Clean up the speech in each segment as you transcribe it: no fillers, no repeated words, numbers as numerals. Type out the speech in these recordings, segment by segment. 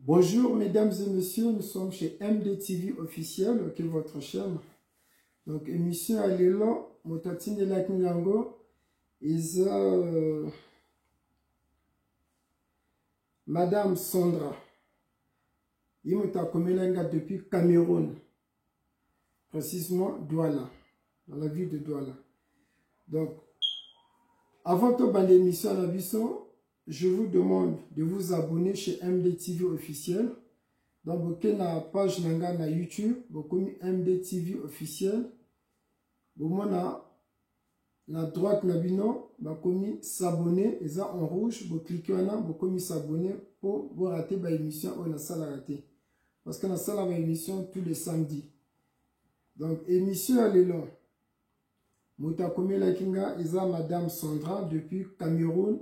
Bonjour mesdames et messieurs, nous sommes chez MDTV officiel, qui est votre chaîne. Donc émission à l'élan, motatine de la Kingango, Madame Sandra, il m'a comménagé depuis Cameroun, précisément Douala, dans la ville de Douala. Donc, avant de faire l'émission à la vision, je vous demande de vous abonner chez MDTV officiel. Dans la page na YouTube, vous MDTV officiel. Vous la droite na bino, vous s'abonner, et ça en rouge, vous cliquez là, vous s'abonner pour vous rater la émission ou la salle rater. Parce que la salle a émission tous les samedis. Donc, émission à l'élan. Moutakome la Kinga, et ça Madame Sandra depuis Cameroun,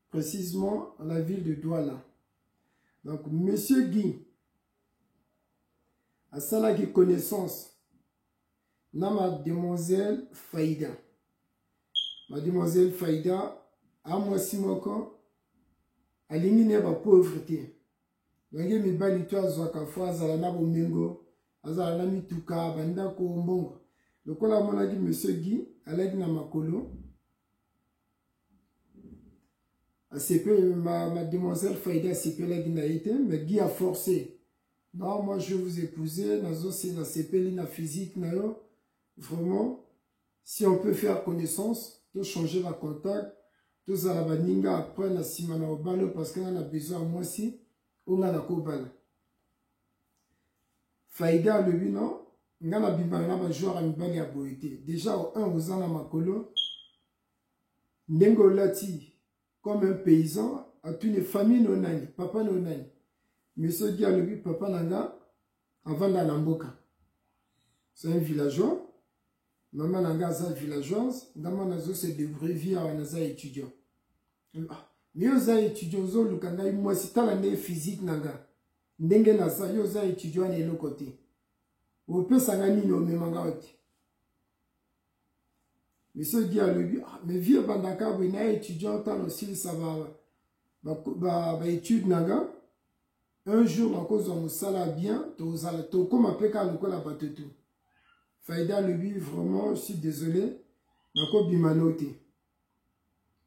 précisément à la ville de Douala. Donc, Monsieur Guy, à ça qui connaissance, na mademoiselle Faïda. Mademoiselle Faïda, à moi si moko, à l'éliminer la pauvreté. Donc, mi bali to azwaka fo azala na bomengo, azala na mituka, banda ko mbongo. Donc, on a mon dit Monsieur Guy, à l'aide na makolo. Mademoiselle Faïda, c'est la guinaïté, mais Guy a forcé. Non, moi je vais vous épouser, c'est la CP, la physique, vraiment, si on peut faire connaissance, de changer la contact, tous à la baninga après la simana au balo parce qu'on a besoin moi aussi, on a la kobala. Faïda le bilan, on a la bibana ba joueur à mibali à boité. Déjà au 1 aux ans la makolo, Nengo lati comme un paysan à toutes les familles nonani, papa nonani. Monsieur Guy a le papa nanga avant la Namboka. C'est un villageois. Maman nanga est villageoise. Maman nazo se débrouille à naza étudiant. Mais aux étudiants zo lukanga moi si talande physique nanga. Ndenge nasa yo za étudiant et l'autre côté. Au peu sangani no me manga oti. Monsieur Guy a le mais vieux bandaka bina étudiant tant aussi ça va étude nanga. Un jour, à cause de mon salaire bien, tu comme appelé quand le la bateau. Faïda le but vraiment, je suis désolé, na ko bimanote.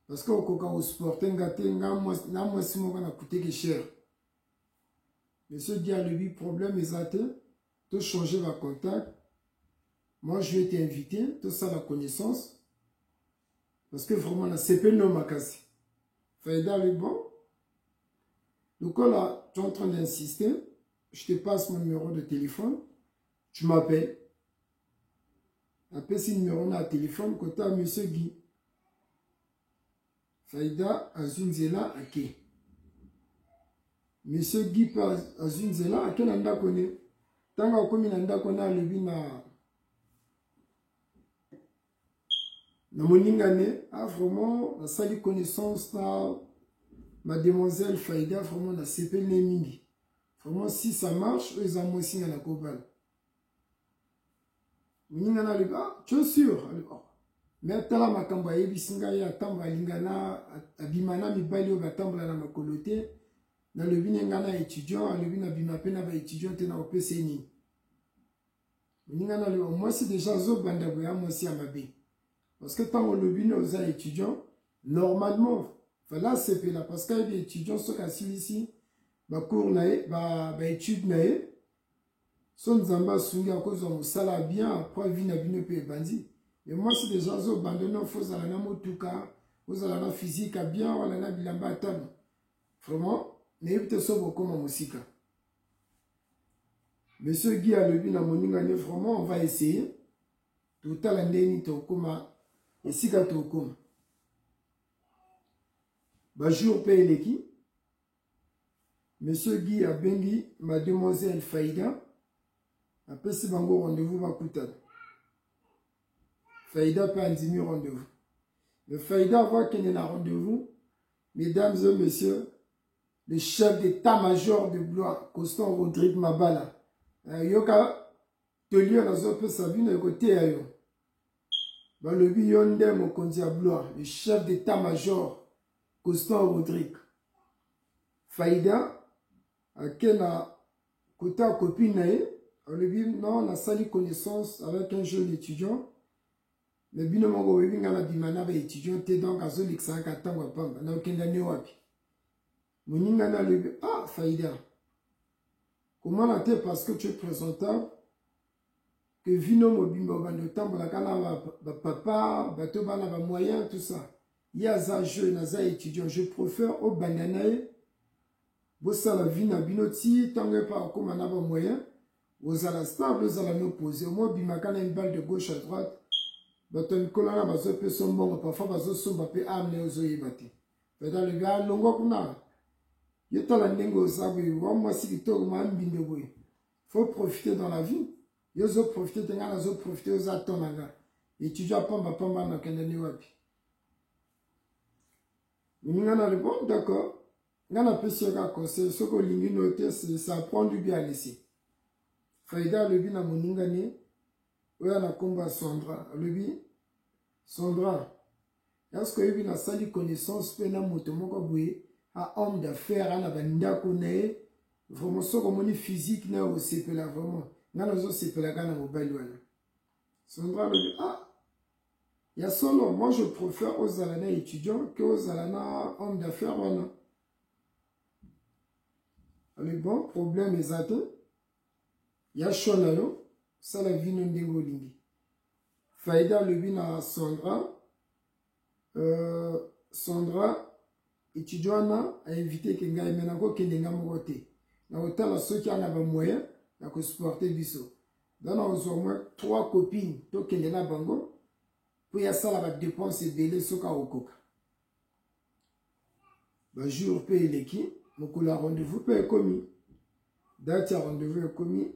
Parce que au sport, moi si mon a coûté que cher. Monsieur dit à lui problème exact, de changer ma contact. Moi je vais t'inviter, tout ça la connaissance. Parce que vraiment la CP non m'a cassé. Faïda le bon. Donc là, tu es en train d'insister, je te passe mon numéro de téléphone, tu m'appelles. Appelle ce numéro de téléphone, côté à Monsieur Guy. Faïda Azunzela Ake. Monsieur Guy Azunzela Ake nanda kone. Tanga komi nanda kone a lebi na moningane. Ah vraiment, la sali connaissance na Mademoiselle Faïda, vraiment, la CP Nemini. Vraiment, si ça marche, eux, ils ont aussi la cobale. Tu es sûr? Mais tu as ma kamba yebisinga ya tamba lingana abimana mibali obatambla na makolote na lebi ngana étudiant lebi na bimape na ba étudiant te na opeseni. Ngana le moi c'est déjà zo banda boya moi si amabe. Parce que tant on lebi nos étudiants normalement là c'est là parce qu'il y a des étudiants qui sont ici, bah cours nae, bah études nae, sont zamba sungi à cause de salaire bien après vie na bino pe bandi. Mais moi c'est des gens qui ont abandonné faut aller na motuka, faut aller na physique bien, ou aller na bilamba tano. Vraiment, mais peut-être ça beaucoup ma musique. Monsieur Guy a lebi na moninga ne vraiment on va essayer. Tout à l'année to koma et si ka to koma. Bonjour Péleki. Monsieur Guy a bengi Mademoiselle Faïda. Après ce bango rendez-vous va coûter. Faïda peut indiquer rendez-vous. Le Faïda voit qu'il y a un rendez-vous. Mesdames et messieurs, le chef d'état-major de Blois, Constant Rodrigue Mabala. Yoka Tolio nazo pe Sabine côté ayo. Ba le biyonde mo konzi à Blois, le chef d'état-major Constant Rodrigue. Faïda, Akena kota copine nae, alobi non na sali connaissance avec un jeune étudiant. Mais bino moko webi ngana bimana ba étudiant te donc azo liksa ka tango pamba na okenda ne wapi. Moninga na lebi ah faïda. Comment la te parce que tu es présentable que vino mobimbo bando tambola kana ba papa bato bana ba moyen tout ça. Ya za jeune na za étudiant je préfère au bananae. Bossa la vie na binoti tangue pas comme na ba moyen. Vous allez stable, vous allez nous poser. Moi bimakana une balle de gauche à droite. Bato nikolana bazo pe sombongo parfois bazo somba pe amne ozo yebate. Peda le gars longo kuna. Yeta la nengo sabu wa mwasi kitoko ma mbindo boy. Faut profiter dans la vie. Yozo profiter tenga na zo profiter aux atonanga. Étudiant pamba na kendani wapi. Ninga na le bon d'accord. Ngana pesi ka conseil soko lingi noter ça prend du bien laisser. Faïda le bi na moninga ni. Oya na komba Sandra. Lebi, Sandra, est-ce que you na sali connaissance pe na moto moko boye a homme d'affaires na banda konae vraiment so comme ni physique na o sepela vraiment ngana zo sepela kana mobile wana. Sandra lebi ah ya solo moi je préfère aux alana étudiants que aux alana homme d'affaires wana. Le bon problème est atteint. Ya shona yo ça la vie non dégolingi. Faïda le bina Sandra. Sandra étudiante a invité Kenga et maintenant Kenga Mogote. Na hôtel à ceux qui en avaient moyen, na ko supporter biso. Dans au moins 3 copines to Kenga Bango. Pour ya ça la dépense belé soka okoka. Ba jour paye l'équipe, mon la rendez-vous paye commis. Date à rendez-vous est commis.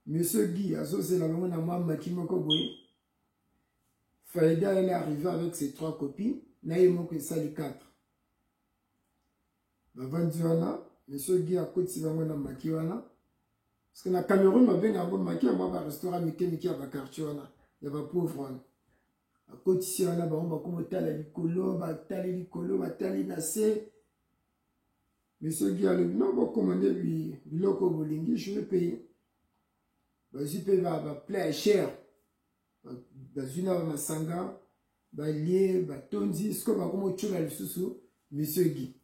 Monsieur Guy, associé la maman à maman qui m'a coboé. Faïda, elle est arrivée avec ses 3 copines. Naïmo que ça les 4. Bavandiwana, monsieur Guy a côté si vraiment dans Makiwana. Parce que dans le Cameroun, ma bien avant Maki, on va restaurant Miki à Bakartiwana. Il y a pas pauvre. À côté si on a on va comme tali licolo, batali licolo, batali nassé. Monsieur Guy a dit non, on va commander lui loco bolingi, je vais payer. Vas-y, paye va plaire cher. Bazuna masanga, balie, batonzi, ce que va comme tu vas sous monsieur Guy.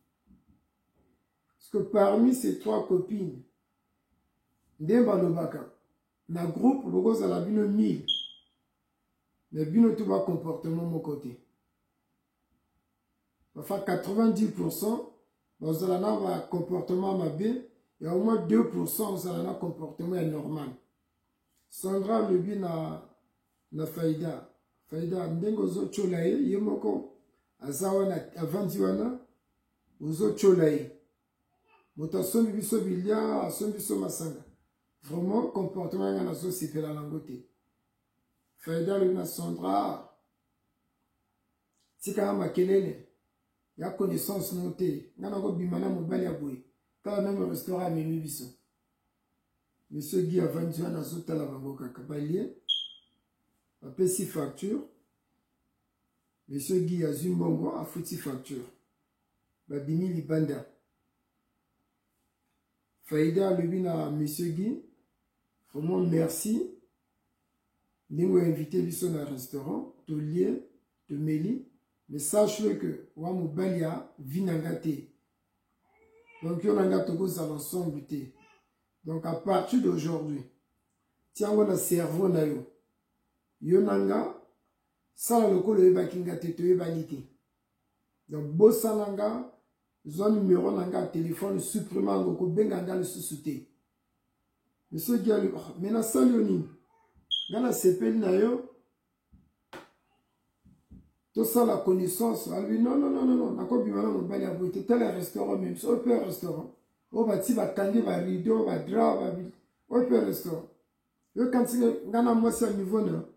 Parce que parmi ces 3 copines, Ndemba Lobaka, na groupe, le rose à la bino 1000. Mais bino tout va comportement mon côté. Enfin 90%, vous allez avoir un comportement mabé, et au moins 2% vous allez avoir un comportement normal. Sandra le bi na faïda. Faïda, ndengo zo cholae, yemoko, azawana, avandi wana, uzo cholae. Mota sombi biso bilia, sombi biso masanga. Vraiment, comportement yana zo sipe la langote. Faïda le na Sandra, tika makelele, ya connaissance noté, nana go bimana mobali ya boye. Kala même restaurant menu biso. Monsieur Guy a vendu un azota la bango kaka balie. Après 6 factures. Monsieur Guy a zumbongo a foutu facture. Babini libanda. Faïda le bina monsieur Guy. Vraiment merci. Nous invité biso na restaurant. To lié, to meli. Mais sache-le que wamu balia vinangate. Donc yon anga toko za l'ensemble te. Donc à partir d'aujourd'hui, tiens on a cerveau na yo. Yonanga, ça le col de Bakinga te banité. Donc Bossananga, zone numéro nanga téléphone supprimant goko benganga le sous-souté. Monsieur Diallo, maintenant saloni. Gana sepel na yo. Tout ça la connaissance, lui non, nako bimana mon bali a boité tel restaurant même, au père restaurant. Au bâti va tandi va rideau, va drap, va au père restaurant. Yo quand c'est gana moi c'est niveau non.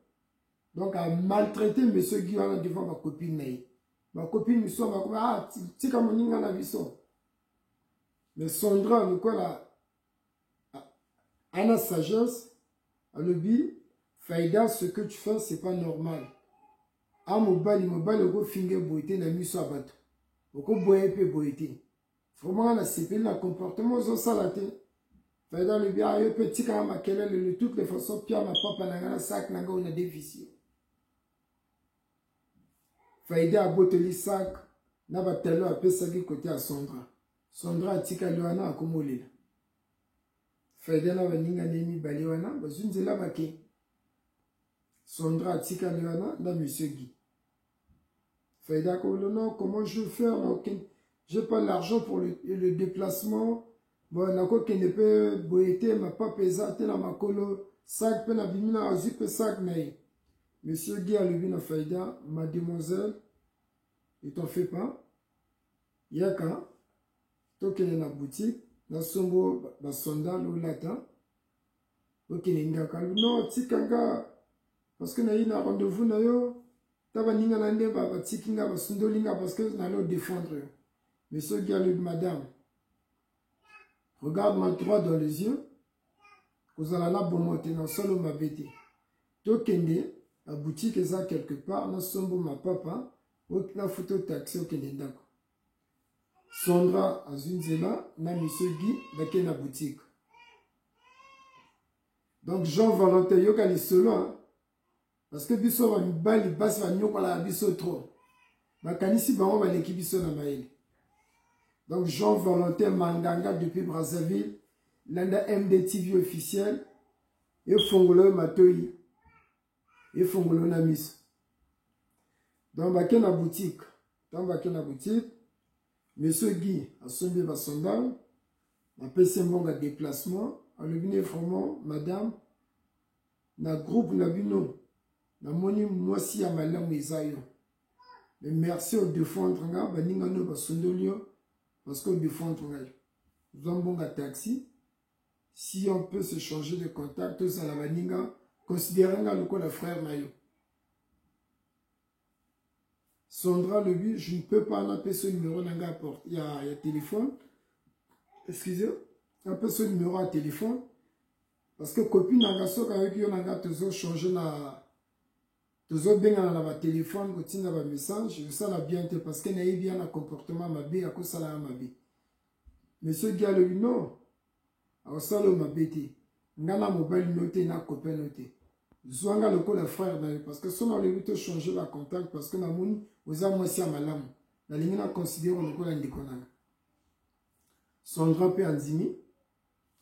Donc à maltraiter monsieur Guy devant ma copine naï. Ma copine me soit ma ah tu comme ninga na viso. Mais Sandra le quoi là Anna sagesse à l'obi faïda ce que tu fais c'est pas normal. Ah mobali go finger boité na miso abato. Oko boye pe boité. Vraiment, la CPL, le comportement, ils ont salaté. Faïda le bien, il peut tirer à ma kelle, de toutes les façons, Pierre, ma papa, n'a sac, n'a pas de déficit. Faïda a boté sac, n'a pas tellement à peser côté à Sondra. Sondra a tika luana à Komolila. Faïda n'a pas ninga nemi baliwana, bazunzela bake. Sondra a tika luana, n'a monsieur Guy. Faïda non, comment je vais faire? Je n'ai pas l'argent pour le déplacement. Bon, na ko qui ne peut boiter, ma pas pesate na ma colo, sac pe na bimina azupe sac naï. Monsieur Guy a levé na faïda, mademoiselle, il t'en fait pas. Yaka, tokene na boutique, na sombo basonda lo lata. Ok, non, tikanga, parce que na yina rendez-vous na yo, taba ninga na nde ba tikinga ba sundolinga parce que na lo défendre. Monsieur Guy a levé madame. Regarde-moi droit dans les yeux. Vous allez là pour monter dans solo ma bête. Tokende, la boutique est là quelque part. Dans sombo ma papa. La photo taxi au Kende d'accord. Sondra Azunzela, na monsieur Guy, dans la boutique. Donc Jean Valentin, yoka les solo. Parce que biso va une balle, basse va nyoko la biso trop. Ma kanisi ba on va l'équipe biso na maïli. Donc Jean Valentin Manganga depuis Brazzaville, l'anda MDTV officiel, et Fongolo Matoyi, et Fongolo Namis. Donc baké na boutique, monsieur Guy a sombé ba sondal, a payé mon déplacement, a leviné vraiment madame, na groupe na bino, na moni moi si a malamu ezayo. Mais merci au défendre nga, ba ninga no ba sondolio. Parce qu'au défend, nous avons un taxi. Si on peut se changer de contact, tout ça, la maninga, considérant le frère Mayo. Sondra, le but, je ne peux pas appeler ce numéro dans la porte. Il y a téléphone. Excusez, un peu ce numéro à téléphone. Parce que copine n'a pas avec lui, on a toujours changé la. Toujours bien dans le téléphone, quand il y a un message, je ça la bien parce qu'il y a bien un comportement ma vie à cause de la ma vie. Monsieur Gallo, non. Alors ça le ma bête. Ngana mobile noté na copain noté. Zwanga le ko la frère parce que son on le changer la contact parce que na moni oza moi si malamu. La ligne na considérer le ko la ndikona. Sondra pe anzimi.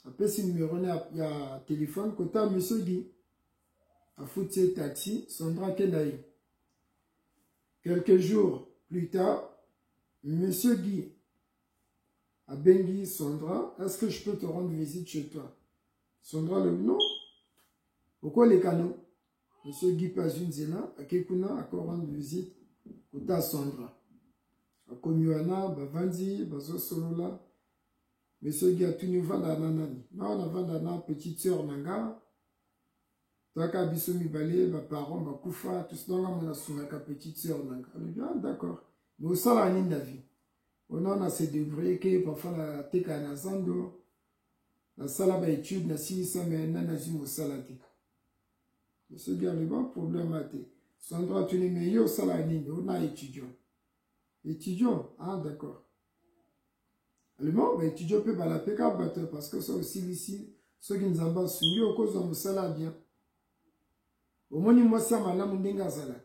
Après ce numéro il y a téléphone côté monsieur Guy. A foutu taxi, Sondra Kenaï. Quelques jours plus tard, monsieur Guy a bengi Sondra, est-ce que je peux te rendre visite chez toi? Sondra le non. Pourquoi les canaux? Monsieur Guy passe une zéna, à Kekuna, à quoi rendre visite? Kota Sondra. A Komuana, Bavandi, Bazo Solola. Monsieur Guy a tenu vanda nanani. Non, on a vanda petite sœur Nanga. Taka biso mibale, ma parents, ma koufa, tout ça, on a son petite sœur. D'accord. Mais au salaire, on a une vie. On a se débrouiller que parfois la teka na zando. La salle ba étude na 600 mais na nazim au salati. Ce gars le bon problème à te. Sandra tu n'es meilleur salaire ni on a étudiant. Étudiant, ah d'accord. Le bon bah étudiant peut pas la peka battre parce que ça aussi ici ceux qui nous embassent au cause de mon salaire bien. Au moins, moi, ça m'a l'air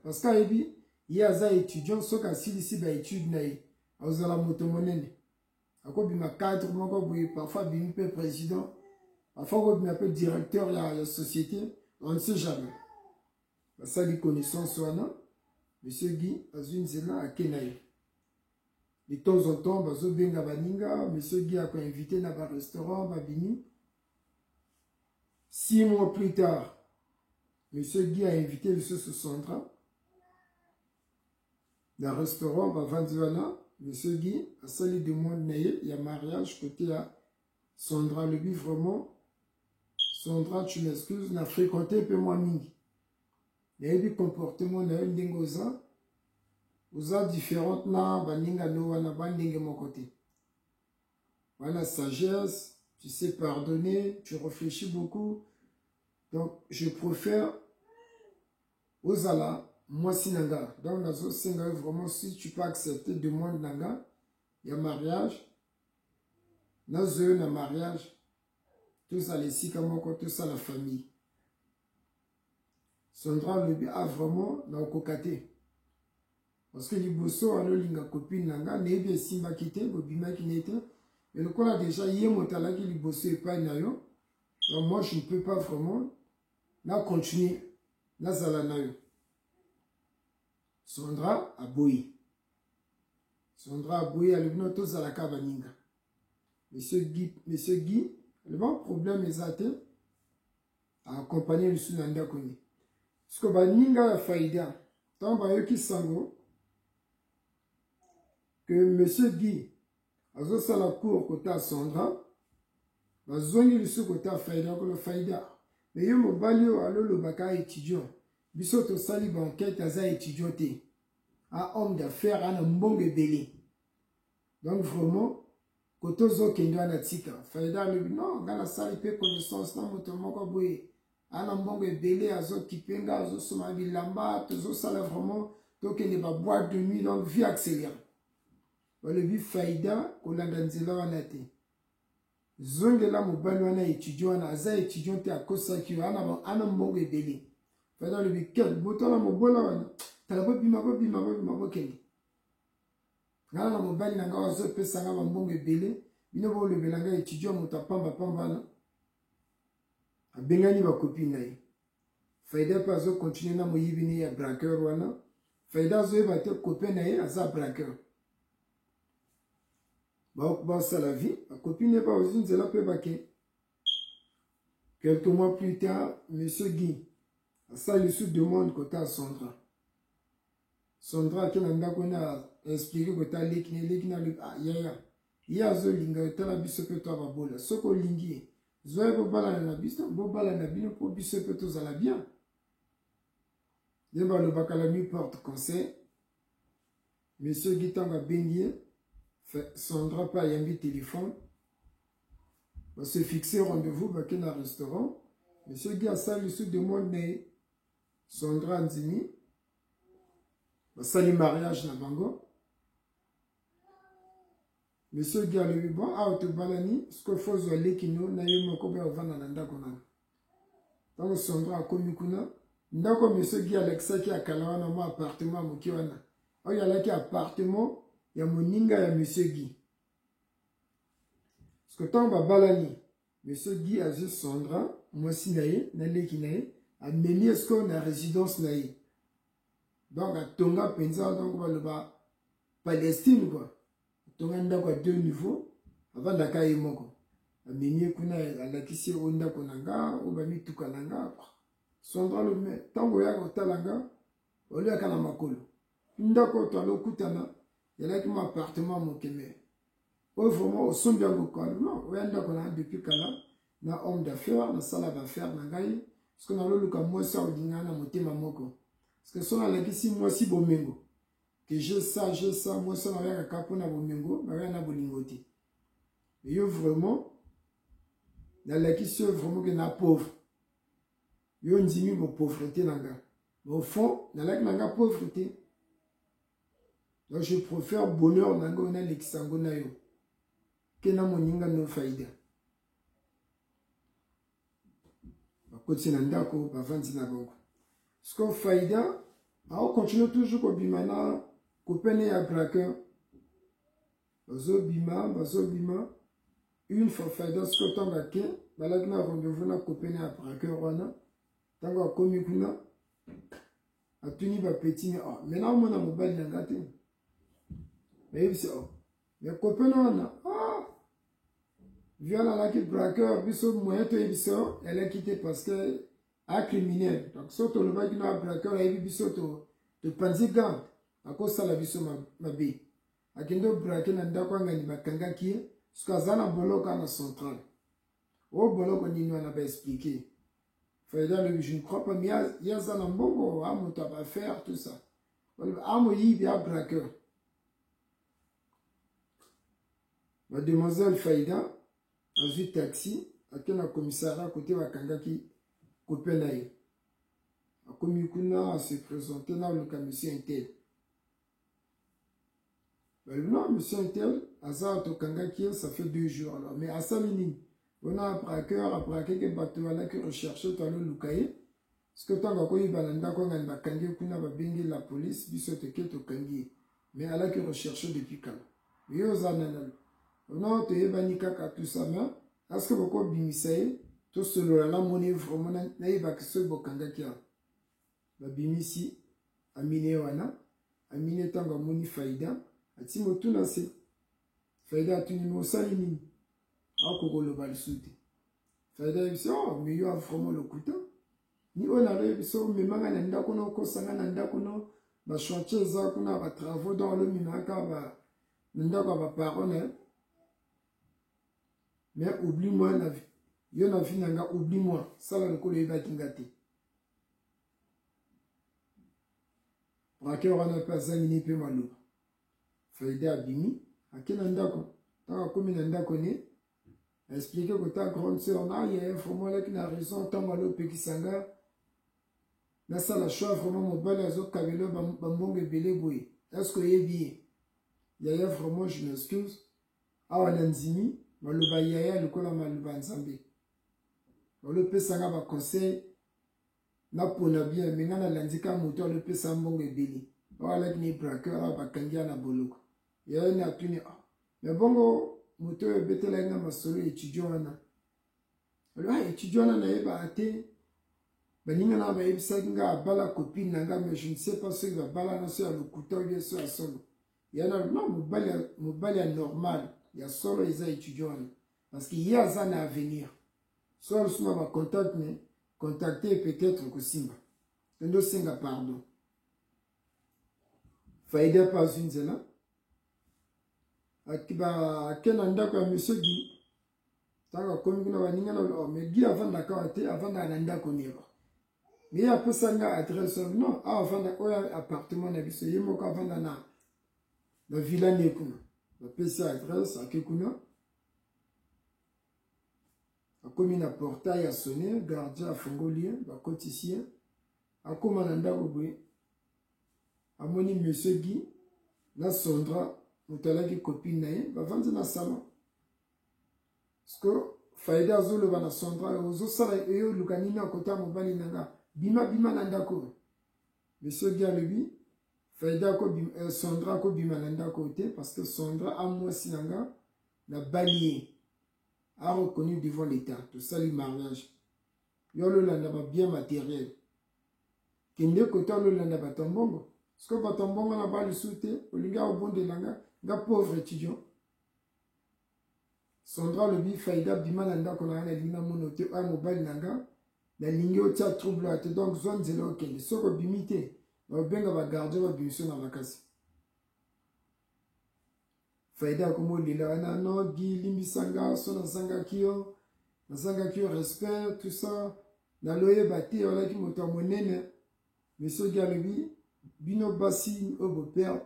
parce qu'il y a des étudiants qui sont ici, ba études naï. Aux ala motomonene. À quoi bien cadre, parfois bien peu président, parfois bien peu directeur de la société, on ne sait jamais. Ça les connaissances soit là. Monsieur Guy a une zéna à Kenaï. De temps en temps, bazo benga baninga, monsieur Guy a invité dans un restaurant, babini. 6 mois plus tard. Monsieur Guy a invité M. Sondra dans un restaurant à Vanzuana. Monsieur Guy a sali de monde naïe, il y a mariage côté à Sondra. Le but vraiment, Sondra, tu m'excuses, n'a fréquenté un peu moins mini. Il y a eu comportement dans une dingoza. Vous avez différentes na baninga no wana bandingue mon côté. Voilà sagesse, tu sais pardonner, tu réfléchis beaucoup. Donc, je préfère aux ala, moi si nanga. Donc, dans ce singa, vraiment, si tu peux accepter, demande nanga, il y a mariage. nazo na mariage, tout ça les sika moko, tout ça la famille. Sondra le a vraiment na kokate. Parce que liboso alo linga copine nanga nebi simba kite bobima kinete. Et le quoi déjà yé motala ki liboso et pas na yo. Donc moi je ne peux pas vraiment na continuer na zala na yo. Sondra a boyi. Sondra a boyi a l'obno to zala ka baninga. Monsieur Guy, le bon problème est até à accompagner le sunanda koni. Parce que baninga la faïda, tant ba yo ki sango que monsieur Guy a zo la cour côté à Sondra, ba zongi le côté à faïda ko le faïda. Mais yo mo balio alo le baka étudiant. Biso to sali ba enquête aza étudiant té. A homme d'affaires a na mbonge belé. Donc vraiment koto zo kendo na tika. Faïda le non, ngala sali pe connaissance na moto moko boye. Ana mbongo ebele azo kipenga azo soma bilamba tozo sala vraiment donc il va boire de nuit donc vie accélérée. Le vie faïda kolanda nzela wana te. Zongela mobali wana étudiant wana aza étudiant te akosa ki ana mbongo ebele. Faïda le week-end botala mobola wana tala bobima bokende. Ngala mobali nanga azo pesa nga mbongo ebele bino bo le belanga étudiant motapamba pamba na bengani ba copine na ye. Faïda pa zo continuer na moyibini ya braqueur wana. Faïda zo eba te copain na ye aza braqueur. Ba sa la vie, ba copine pa ozi nzela pe bake. Quelques mois plus tard, monsieur Guy a sali sous demande côté à Sondra. Sondra qui n'a ndako na expliquer côté lekina le ya. Ya zo linga tala biso pe to ba bola. Soko lingi. Zoé bobala na biso, bobala na bino pour biso pe to zala bien. Yeba le bakalami porte conseil. Monsieur Guitanga Bengie, Sondra pa yambi téléphone. Va se fixer rendez-vous ba na restaurant. Monsieur Guy a sali sous demande mais Sondra Nzimi. Va sali mariage na bango. Monsieur Guy a levé bon, te balani, ce qu'il faut aller qui nous n'a eu mon copain au vent dans l'andakona. Dans le Sondra a commis kuna, ndako monsieur Guy Alexa qui a kalawana mon appartement mukiwana. Oh y a là qui appartement, y a mon ninga ya monsieur Guy. Ce que tant va balani, monsieur Guy a juste Sondra, moi si naïe, n'allez qui naïe, a mené ce qu'on a résidence naïe. Donc à Tonga Penza, donc on va le bas Palestine quoi. Tonga ndako à 2 niveaux avant d'akaye moko. Ameni kuna alakisi onda konanga obami tukananga. Sondra le met tango ya kotalanga oli akana makolo. Ndako to alokutana yalaki mon appartement mokeme. O vraiment au son bien beaucoup. Non, oyanda kona depuis kala na homme d'affaires na sala d'affaires na ngai parce que na loluka moi ça odinga na motema moko. Parce que son alakisi moi si bomengo. Que j'ai ça, moi ça n'a rien à capoter na bomengo, n'a rien à bolingoti. Mais yo vraiment, dans la question vraiment que na pauvre. Yo ndimi bo pauvreté nanga. Mais au fond, dans la nanga pauvreté. Donc je préfère bonheur nanga on a l'exango na yo. Que na moninga no faïda. Ba kotsi na ndako ba vanzi na bango. Ce qu'on faïda, on continue toujours ko bimana copain ya braqueur. Bazo bima. Une fois faïda ce que tant bake, balaki na rendez-vous na copain ya braqueur wana. Tango akomi kuna atuni ba petit mais oh, maintenant mona mobile na ngate. Mais c'est oh. Mais copain wana vient là qui braqueur biso moyen to biso, elle est quittée parce que a criminel. Donc surtout le bac na braqueur a biso to panziga. Ako sala biso mabe. Akendo braquer na ndako ngani bakanga ki skazana boloka na central. O boloko nini wana ba expliquer. Faïda le je ne crois pas mais il y a ça na mbongo amuta ba faire tout ça. Amo yi bien braqueur. Mademoiselle Faïda a vu taxi akena commissariat côté bakanga ki copain na ye. Akomi kuna a se présenter na le commissaire intel. Non, monsieur Intel, Azar Tokangaki, ça fait 2 jours alors. Mais à Salinine, on a un braqueur, que Batouala qui recherche le Lukaye. Parce que tant qu'on y balanda, qu'on a bakangé, qu'on a babengé la police, bisote ke Tokangi. Mais à la qui recherche depuis quand. Mais aux ananal. On a été banika tout ça, mais est-ce que beaucoup bimisaye, tout ce la monnaie vraiment n'a pas que ce bokangaki. Babimisi, amine wana, amine tanga moni faïda. Ati motuna se faida atuni mosali nini akokoloba lisuti faida yebisa oh mais yo a vraiment le couteau ni on a biso memanga na ndako no kosanga na ndako no ba chantier za kuna ba travaux dans le minaka ba ndako ba parole mais oublie-moi la vie yo na vie nanga oublie-moi ça va le kolo yeba kingati braqueur wana pas zamini pe malouba faida abimi akena ndako taka komi na ndako ne expliqué que ta grande sœur na il y a vraiment là qui n'a raison tant malo pekisanga na ça la choix vraiment mobile azo kabelo bambonge belé boy est-ce que yebi il y a vraiment je m'excuse awa nanzimi maloba yaya lokola maloba nzambe le pesanga ba conseil na pona bien mais na landika moto le pesa mbonge belé wala ni braqueur ba kangia na boloko ya na tuni mais bongo moto betela nga masolo étudiant wana alors étudiant na yeba ate baninga na ba yebisa nga bala copine nanga mais je ne sais pas ce va bala na sur le couteau bien sur la solo ya na non mobali normal ya solo isa étudiant parce qu'il y a ça à venir soit suma ba contact mais contacter peut-être que simba ndo singa pardon faida pas une zela akiba kena ndako ya monsieur Guy taka komi kuna baninga na mais Guy avant d'accord te avant na ndako niba mais après ça nga adresse non avant da oya appartement na biso yemo ka avant na villa ne kuna ba pesa adresse akekuna akomi na portail a sonner gardien a fongolier ba coticien akoma na ndako boye amoni monsieur Guy na Sondra mutalaki copine na ye bavanzi na salon parce que faida azoloba na Sondra ozosala eyo lukani na kota mobali nanga bima na ndako monsieur Guy alobi faida ko Sondra ko bima na ndako te parce que Sondra a mwasi nanga na balier a reconnu devant l'état tout ça le mariage yo lo landa ba bien matériel kende kota lo landa ba tombongo parce que ba tombongo na ba lisuté olinga obonde langa nga pauvre étudiant Sondra le bi faida bima na ndako na linga monote a mobile nanga la ligne au tia trouble ate donc zone zelo kende soko bimité ba benga ba garder ba biso na makasi faida komo lila na no gi limbisanga so na sanga kio respect tout ça na loye bati ola ki moto monene monsieur Galobi bino basi au père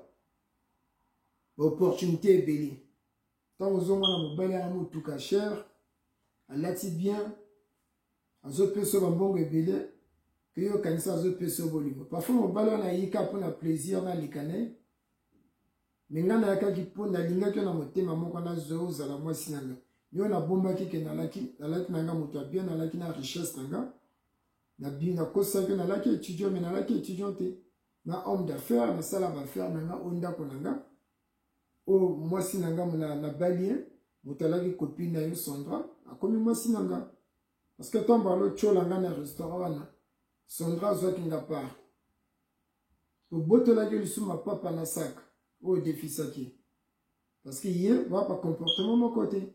opportunité bélie tant aux hommes na mobile ya mutuka cher alati bien azo peso bambongo ebele que yo kanisa azo peso bolingo parfois mobile na yika pona plaisir na likane mengana yakaki pona linga ke na motema moko na zo zala mwasi nanga yo na bomba ki ke nalaki nanga moto bien nalaki na richesse nanga na bien na kosa ke nalaki étudiant mais nalaki étudiante na homme d'affaires na sala d'affaires nanga onda konanga o mwasi nanga na balien motalaki copine na yo Sondra akomi mwasi nanga parce que tomba lo cholanga na restaurant wana Sondra zwaki nga part o botolaki lisuma papa na sac o defisaki parce que hier va pas comportement mon côté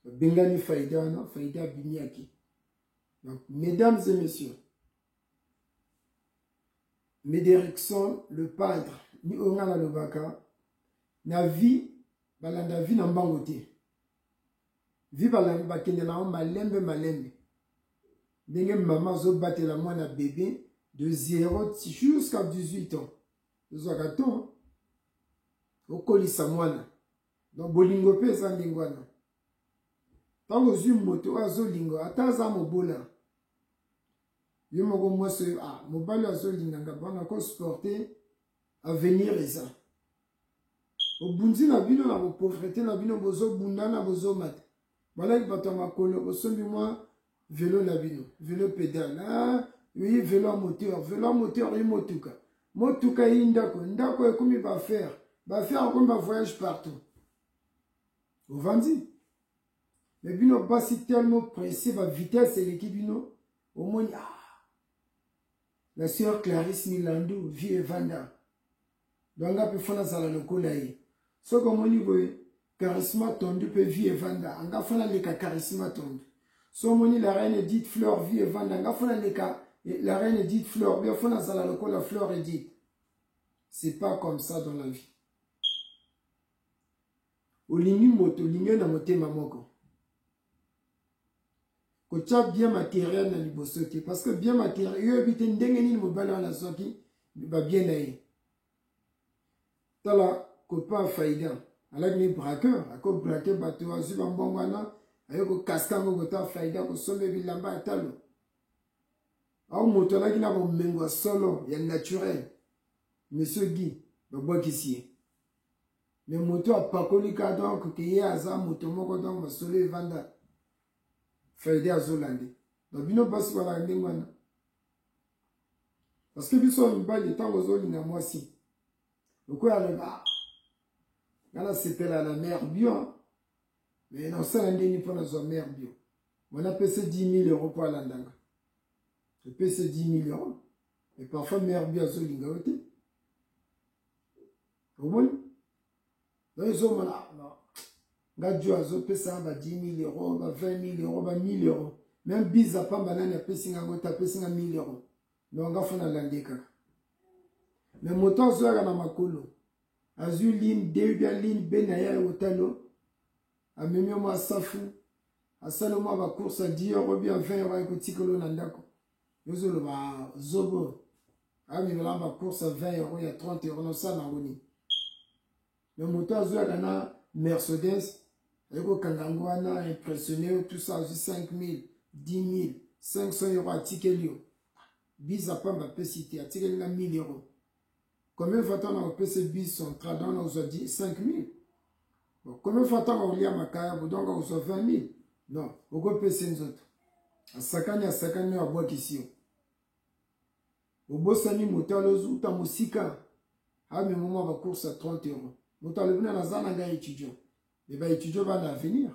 bengani faida na faida bimiaki donc mesdames et messieurs Médérickson le padre ni ongana lobaka na vie balanda vie na mbango te vie balanda bakende na malembe ndenge maman zo batela mwana bébé de 0 jusqu'à 18 ans zaka to okolisa mwana donc bolingo pe za ndingwana tango zwi moto azolingo ataza mobola yo moko mwese mobali azolinganga bana ko sporter avenir eza. Obunzi na bino na pauvreté na bino bozo bundana bozo mat. Voilà que bato makolo bosombi moi vélo na bino, vélo pédale. Ah, oui, vélo à moteur et motuka. Motuka indako, ndako e comme va faire comme va voyage partout. Au vandi. Mais bino basi tellement pressé va vitesse et l'équipe bino au moins la sœur Clarisse Milandou vie Evanda. Donc là peut faire ça la lokola. So comme on y charisme tondu peut vie Evanda. Anga fana le charisme tondu. So moni la reine Edith Fleur vie Evanda. Anga fana le la reine Edith Fleur. Bien fana ça la lokola Fleur Edith. C'est pas comme ça dans la vie. Olingi moto lingi na motema moko. Kocha bien matériel na libosoki parce que bien matériel yo ebite ndenge nini mobali wana soki ba bien na ye. Tala copain faïda alaki ni braqueur ako braquer bato azu ba mbongwana ayoko kaskango kota faïda ko sombe bilamba atalo. Au moto alaki na bo mengo solo ya naturel. Monsieur Guy babwakisi. Mais moto a pakolika donc que ye aza moto moko donc masolo evanda faïda azolande. Donc bino basi wala ndengwana. Parce que biso mbali tant ozolinga mwasi. Pourquoi elle va? Là c'était la mère bio. Mais non ça l'année ni pour la mère bio. On a payé 10 000 € pour l'andanga. Je paye 10 000 €. Et parfois mère bio azolinga ote. Au moins. Donc ils ont là. Gadjo azo pesa ba 10 000 €, ba 20 000 €, ba 1 000 €. Même biza pa banane pesinga ngota pesinga 1 000 €. Donc on fona landeka. Mais moto azo na makolo. Azu ligne de bien ligne benaya otalo. Amemi mo asafu. Asalomo ba course à 10 € bien 20 € ekotikolo na ndako. Yozo lo ba zobo. Ami ba course à 20 €, il y a 30 € non ça na ngoni. Le moto azu na Mercedes. Eko kangangwana impressionné tout ça aussi 5 000, 10 000, 500 € à tikelio. Biza pamba pesiti à tikelio 1 000 €. Combien de fois on a payé bis son tradon on a dit 5 000. Bon, combien de fois on a lié ma carrière donc on a 20 000. Non, on peut payer les autres. À 50 000 à boire ici. Au bossani moteur le zou ta musika. À mes moments va course à 30 €. Moteur le venir à Zananga étudiant. Et bien, étudiant va en venir.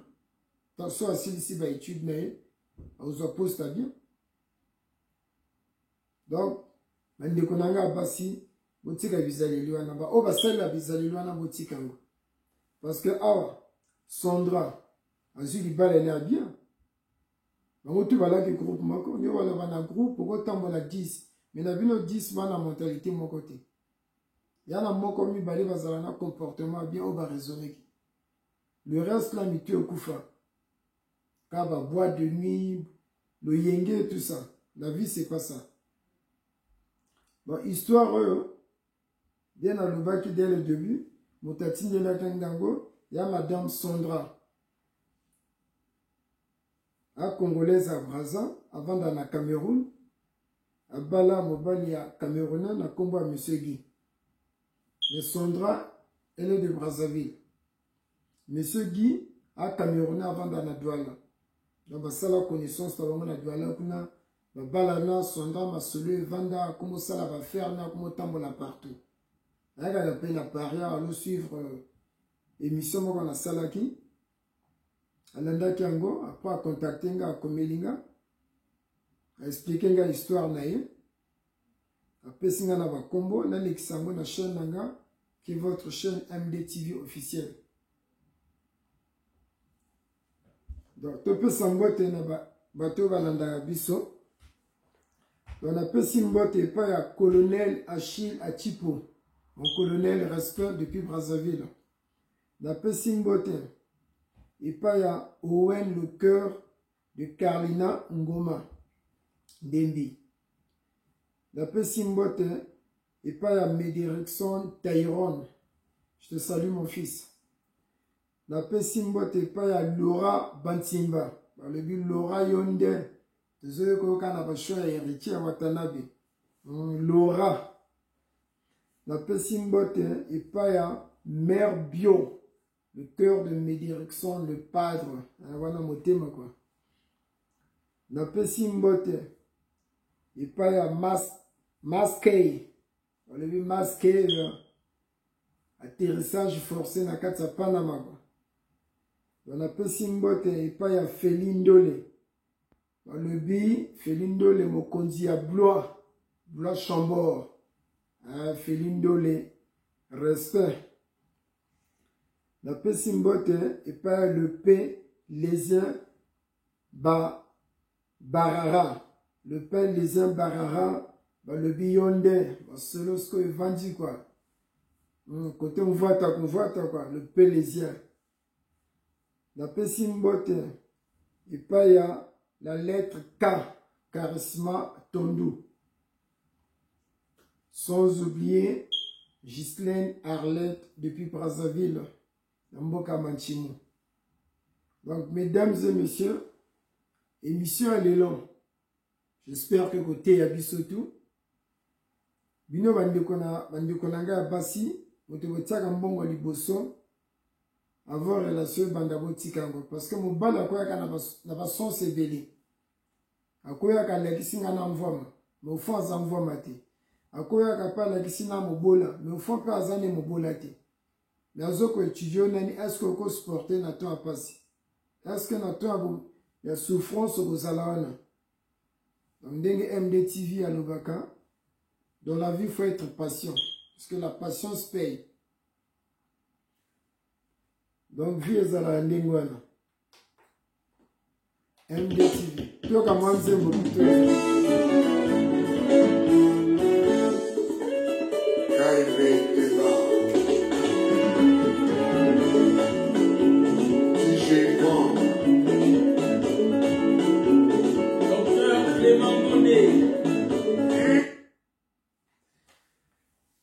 Tant soit ici, va étudier, mais aux opposés, t'as bien. Donc, maintenant, on a basi, botika bizali luana ba, oh, basala bizali luana botika. Parce que, ah, Sandra, azu li bale na bien. Donc, tu vas là, que groupe, on y va dans groupe, pour autant, on a 10. Mais on a vu nos 10, on a mentalité, mon côté. Il y a un mot comme il balé, bazalana, comportement bien, on va raisonner. Le reste là, mi au koufa. Kaba, boîte de nuit, le yenge, tout ça. La vie, c'est pas ça. Bon, histoire, bien à l'Obaki dès le début, Motatine de la Kandango, il y a Madame Sandra. À Congolaise à Brazza, avant dans la Cameroun. À Bala, Mobali à Camerounais, à combat à M. Guy. Mais Sandra, elle est de Brazzaville. Monsieur Guy a Camerounais avant dans la douane. Donc, ça la connaissance dans la douane. La balana, Sondra, Masolu, Vanda, comment ça va faire, comment tambola partout. Elle a peine à parier, à nous suivre émission dans la salle qui. Elle a Kiango, après à contacter à Komelinga, à expliquer l'histoire naïe. Après, si on a un combo, on a l'exemple de la chaîne Nanga, qui est votre chaîne MDTV officielle. Donc, tu peux s'emboîter dans le bateau de Bisso. On a pu s'emboîter par le colonel Achille Atipo, mon colonel respect depuis Brazzaville. On a pu s'emboîter et par Owen le cœur de Carlina Ngoma Dembi. On a pu s'emboîter et par Médérickson Tyrone. Je te salue mon fils. La Pessimbo te pa Laura Bantimba. Le but Laura Yonde. Désolé qu'on a pas choisi héritier à Watanabe. Laura. Na Pessimbote, et pas ya Mère Bio, le cœur de Médirickson, le padre. Wana motema quoi. Na Pessimbote, et pas ya Masqué. On l'a vu Masqué, atterrissage forcé na Katsa Panama quoi. Na Pessimbote, et pas ya Felindole. Le bi, Felindole, mokonzi ya Blois Chambord. Felindole, respect. La Pessimbote, et pas le P, Lésien Barara. Le P, Lésien Barara, le Biyonde, c'est ce que vendi quoi. Côté on voit quoi, le P, Lésien. La Pessimbote, et pas la lettre K, Charisma Tondou. Sans oublier Ghislaine Arlette depuis Brazzaville, Mboka Manchimo. Donc, mesdames et messieurs, émission elle est longue. J'espère que côté Abisotou, Bino Bandekonanga Bassi, Motebotaka Mbongo Liboso, avoir relation Bandabo Tikango. Parce que mon bal a quoi n'a pas son sebeli. A quoi a l'exinga n'envoie, mais au fond, envoie maté. Akoya kapala kisina mobola mais au fond pas azane mobola te nazo ko étudier nani est-ce que ko supporter na to apasi est-ce que na to abo ya souffrance au zalawana donc ndenge MDTV à Lubaka dans la vie il faut être patient parce que la patience paye donc vie ezala ndenge wana MDTV to ka mwanze mbokito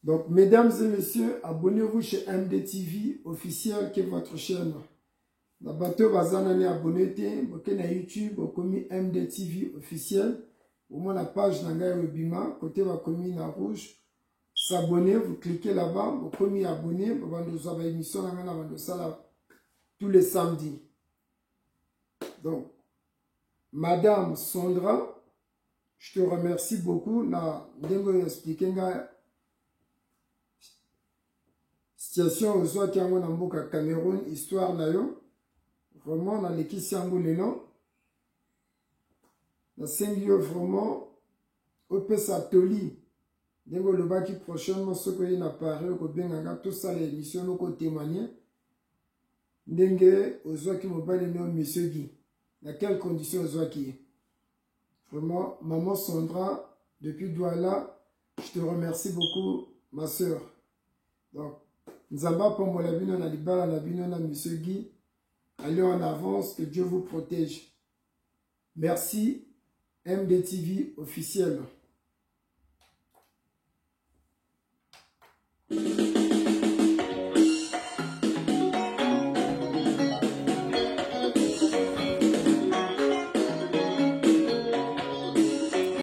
Donc, mesdames et messieurs, abonnez-vous chez MDTV officiel qui est votre chaîne. La bateau bazanane abonné, boké na YouTube, bokomi MDTV officiel. Au moins la page nanga webima, côté va commis na rouge. S'abonner, vous cliquez là-bas, bokomi abonné, vous avez émission tous les samedis. Donc, Madame Sondra, je te remercie beaucoup. Na dengo expliquer nga situation aux autres qui ont un Cameroun, histoire na yo. Vraiment, on a l'équipe Siango Lénon. Na sengio vraiment, au Pesatoli. Dengo le baki prochainement, ce que y a apparu, au Benganga, tout ça, les émissions, nous témoigner. Dengue, aux autres qui m'ont pas donné monsieur Guy. Dans quelles conditions aux autres qui vraiment, maman Sandra, depuis Douala, je te remercie beaucoup, ma soeur. Donc, Nzamba Pombolabino, na Libala, Nabino, na monsieur Guy. Allez en avance, que Dieu vous protège. Merci, MDTV officiel.